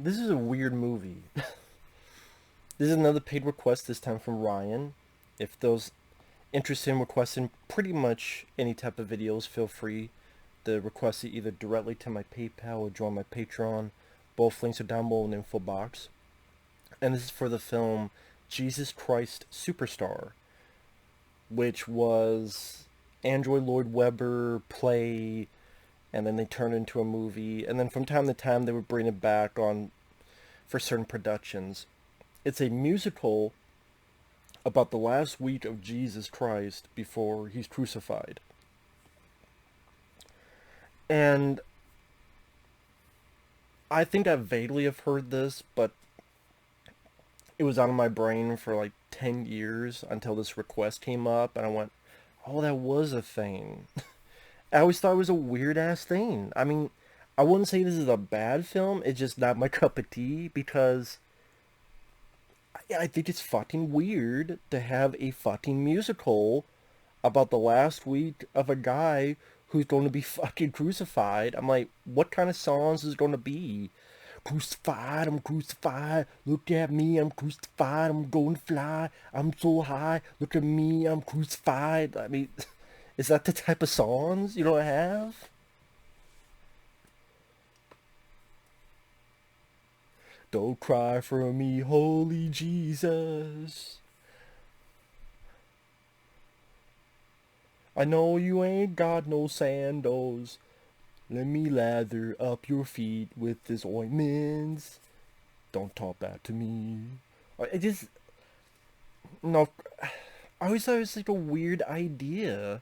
This is a weird movie. This is another paid request, this time from Ryan. If those interested in requesting pretty much any type of videos, feel free to request it either directly to my PayPal or join my Patreon. Both links are down below in the info box. And this is for the film Jesus Christ Superstar, which was Andrew Lloyd Webber play, and then they turned it into a movie, and then from time to time they would bring it back on for certain productions. It's a musical about the last week of Jesus Christ before he's crucified. And I think I vaguely have heard this, but it was out of my brain for like 10 years until this request came up, and I went, oh, that was a thing. I always thought it was a weird ass thing. I mean, I wouldn't say this is a bad film, it's just not my cup of tea, because I think it's fucking weird to have a fucking musical about the last week of a guy who's going to be fucking crucified. I'm like, what kind of songs is it going to be? Crucified, I'm crucified, look at me, I'm crucified, I'm going to fly, I'm so high, look at me, I'm crucified. I mean, is that the type of songs you don't have? Don't cry for me, holy Jesus. I know you ain't got no sandals. Let me lather up your feet with this ointments. Don't talk back to me. It just... No, I always thought it was like a weird idea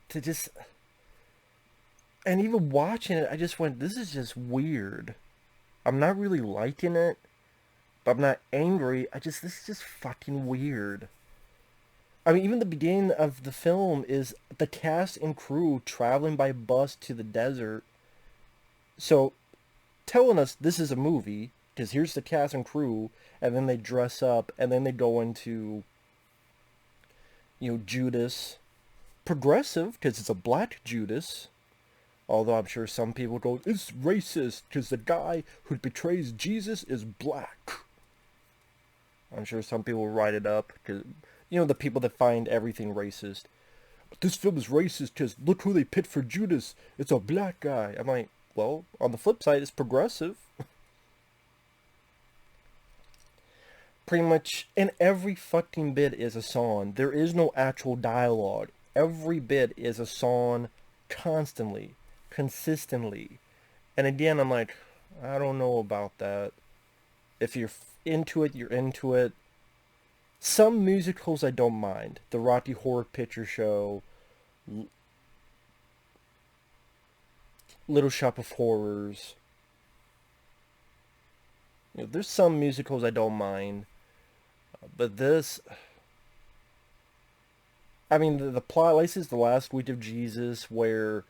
to just... And even watching it, I just went, this is just weird. I'm not really liking it, but I'm not angry. This is just fucking weird. I mean, even the beginning of the film is the cast and crew traveling by bus to the desert. So, telling us this is a movie, because here's the cast and crew, and then they dress up, and then they go into, Judas. Progressive, because it's a black Judas. Although I'm sure some people go, it's racist, because the guy who betrays Jesus is black. I'm sure some people write it up, because, the people that find everything racist. But this film is racist, because look who they picked for Judas. It's a black guy. I'm like, well, on the flip side, it's progressive. Pretty much, and every fucking bit is a song. There is no actual dialogue. Every bit is a song constantly. Consistently. And again, I'm like, I don't know about that. If you're into it, you're into it. Some musicals I don't mind. The Rocky Horror Picture Show, Little Shop of Horrors. There's some musicals I don't mind. But this... I mean, the plot, like, is the last week of Jesus, where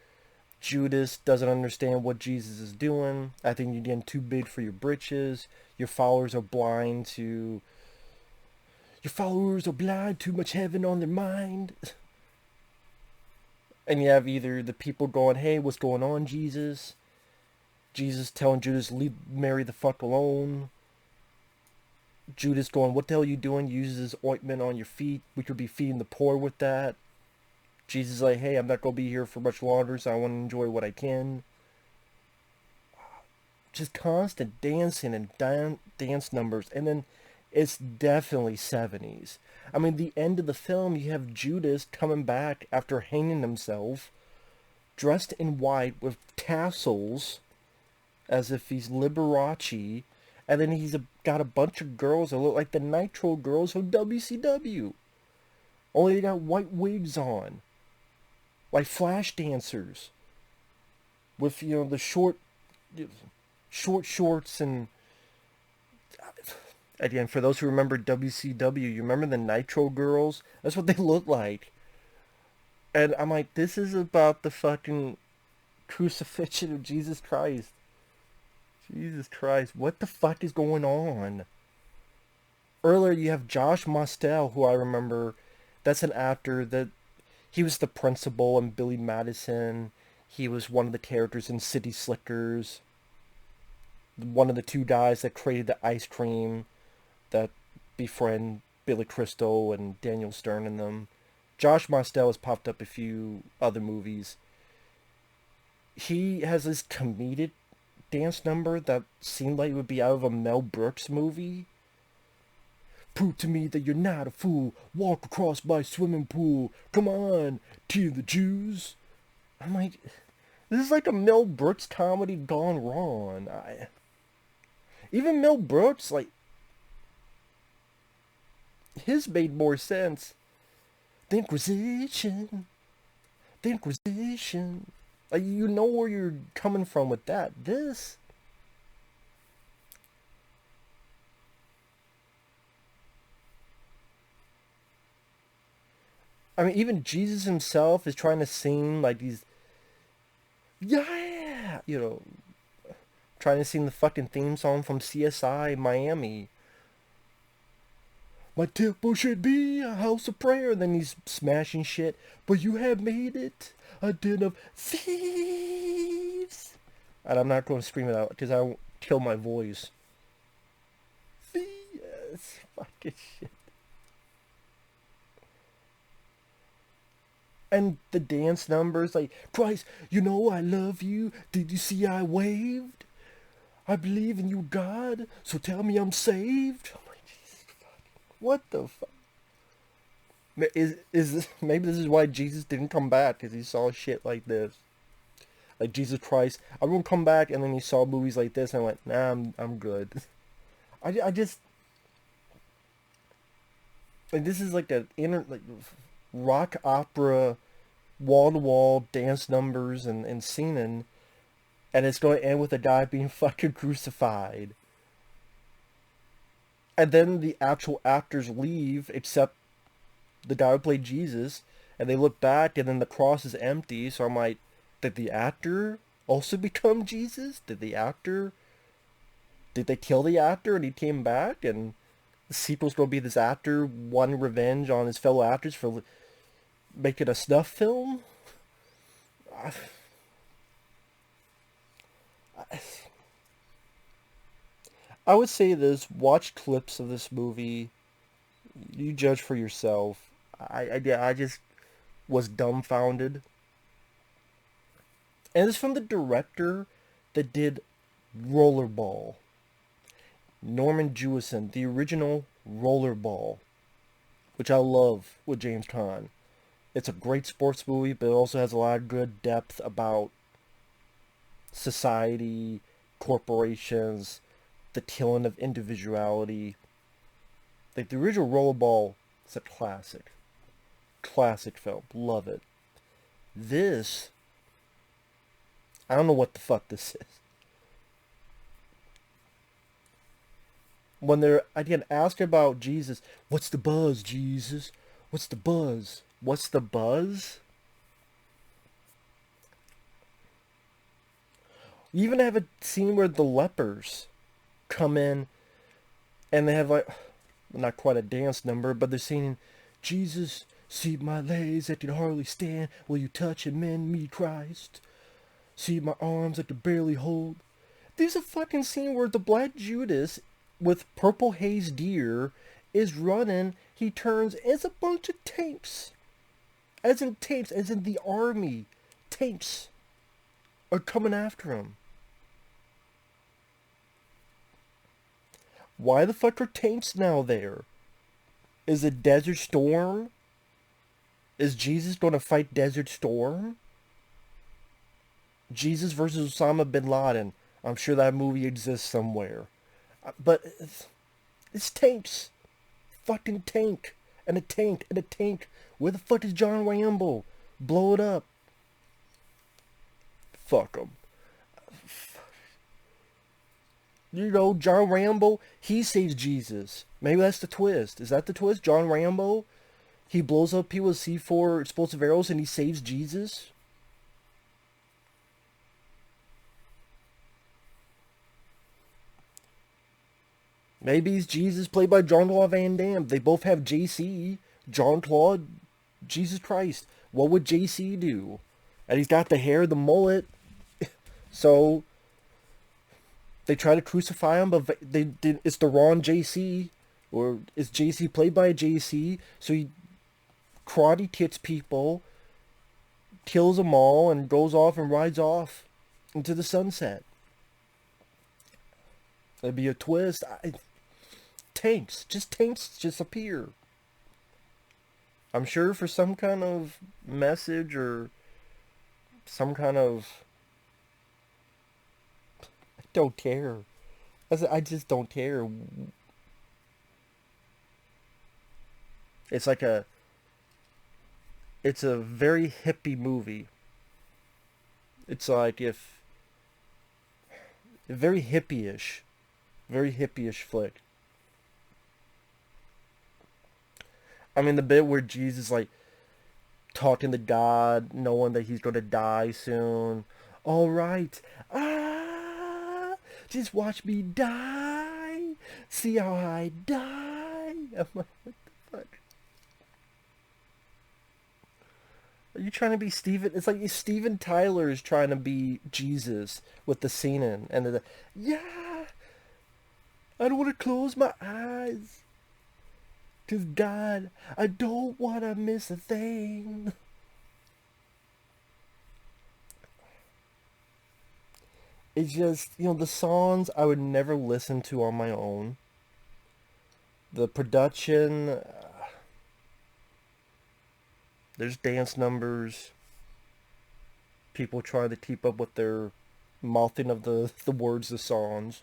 Judas doesn't understand what Jesus is doing. I think you're getting too big for your britches. Your followers are blind to... Your followers are blind, too much heaven on their mind. And you have either the people going, hey, what's going on, Jesus? Jesus telling Judas, leave Mary the fuck alone. Judas going, what the hell are you doing? Uses ointment on your feet. We could be feeding the poor with that. Jesus is like, hey, I'm not going to be here for much longer, so I want to enjoy what I can. Just constant dancing and dance numbers. And then it's definitely 70s. I mean, the end of the film, you have Judas coming back after hanging himself, dressed in white with tassels, as if he's Liberace. And then he's got a bunch of girls that look like the Nitro girls from WCW. Only they got white wigs on. Like flash dancers. With, the short shorts and... Again, for those who remember WCW, you remember the Nitro girls? That's what they look like. And I'm like, this is about the fucking crucifixion of Jesus Christ. Jesus Christ, what the fuck is going on? Earlier, you have Josh Mostel, who I remember. That's an actor that... He was the principal in Billy Madison. He was one of the characters in City Slickers. one of the two guys that created the ice cream that befriend Billy Crystal and Daniel Stern in them. Josh Mostel has popped up a few other movies. He has this comedic dance number that seemed like it would be out of a Mel Brooks movie. Prove to me that you're not a fool. Walk across my swimming pool. Come on, to the Jews. I'm like, this is like a Mel Brooks comedy gone wrong. Even Mel Brooks, like, his made more sense. The Inquisition. The Inquisition. Like, you know where you're coming from with that. This... I mean, even Jesus himself is trying to sing like these... Yeah! You know, trying to sing the fucking theme song from CSI Miami. My temple should be a house of prayer. And then he's smashing shit. But you have made it a den of thieves. And I'm not going to scream it out because I won't kill my voice. Thieves. Fucking shit. And the dance numbers, like, Christ, you know I love you. Did you see I waved? I believe in you, God. So tell me I'm saved. Oh my Jesus, fuck. What the fuck? Is this, maybe this is why Jesus didn't come back, because he saw shit like this. Like Jesus Christ, I won't come back, and then he saw movies like this, and I went, nah, I'm good. I just, like, this is like an like rock opera, wall-to-wall dance numbers and singing, and it's going to end with a guy being fucking crucified. And then the actual actors leave, except the guy who played Jesus, and they look back, and then the cross is empty, so I'm like, did the actor also become Jesus? Did they kill the actor and he came back, and the sequel's going to be this actor wanting revenge on his fellow actors for making a snuff film? I would say this, watch clips of this movie, you judge for yourself. I just was dumbfounded. And it's from the director that did Rollerball. Norman Jewison, the original Rollerball, which I love with James Caan. It's a great sports movie, but it also has a lot of good depth about society, corporations, the killing of individuality. Like, the original Rollerball is a classic. Classic film. Love it. This, I don't know what the fuck this is. When they're, again, asked about Jesus, what's the buzz, Jesus? What's the buzz? What's the buzz? You even have a scene where the lepers come in and they have, like, not quite a dance number, but they're singing, Jesus, see my legs that can hardly stand, will you touch and mend me, Christ? See my arms that can barely hold. There's a fucking scene where the Black Judas with purple haze deer is running, he turns, it's a bunch of tanks. As in tanks, as in the army. Tanks are coming after him. Why the fuck are tanks now there? Is it Desert Storm? Is Jesus going to fight Desert Storm? Jesus versus Osama bin Laden. I'm sure that movie exists somewhere. But it's tanks. Fucking tank. And a tank. And a tank. Where the fuck is John Rambo? Blow it up. Fuck him. You know, John Rambo, he saves Jesus. Maybe that's the twist. Is that the twist? John Rambo, he blows up people with C4 explosive arrows and he saves Jesus? Maybe he's Jesus played by Jean-Claude Van Damme. They both have JC. Jean-Claude, Jesus Christ. What would JC do? And he's got the hair, the mullet. So, They try to crucify him, but they did. It's the wrong JC, or is JC played by a JC? So he karate kicks people, kills them all, and goes off and rides off into the sunset. That'd be a twist. Tanks just appear. I'm sure for some kind of message or some kind of. I don't care. I just don't care. It's like a. It's a very hippie movie. It's like if. Very hippie-ish. Very hippie-ish flick. I mean, the bit where Jesus, like, talking to God, knowing that he's going to die soon. All right. Just watch me die. See how I die. I'm like, what the fuck? Are you trying to be Steven? It's like Steven Tyler is trying to be Jesus with the scene in. And the, yeah. I don't want to close my eyes. Because, God, I don't want to miss a thing. It's just, the songs I would never listen to on my own. The production, there's dance numbers. People trying to keep up with their mouthing of the words of songs.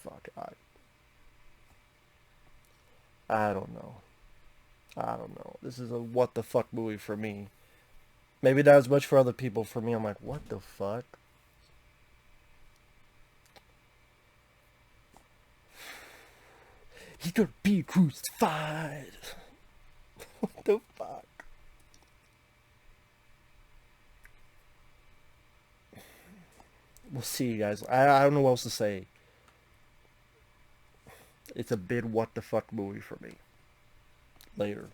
Fuck. I don't know. I don't know. This is a what the fuck movie for me. Maybe not as much for other people. For me, I'm like, what the fuck? He's gonna be crucified. What the fuck? We'll see, you guys. I don't know what else to say. It's a big what the fuck movie for me. Later.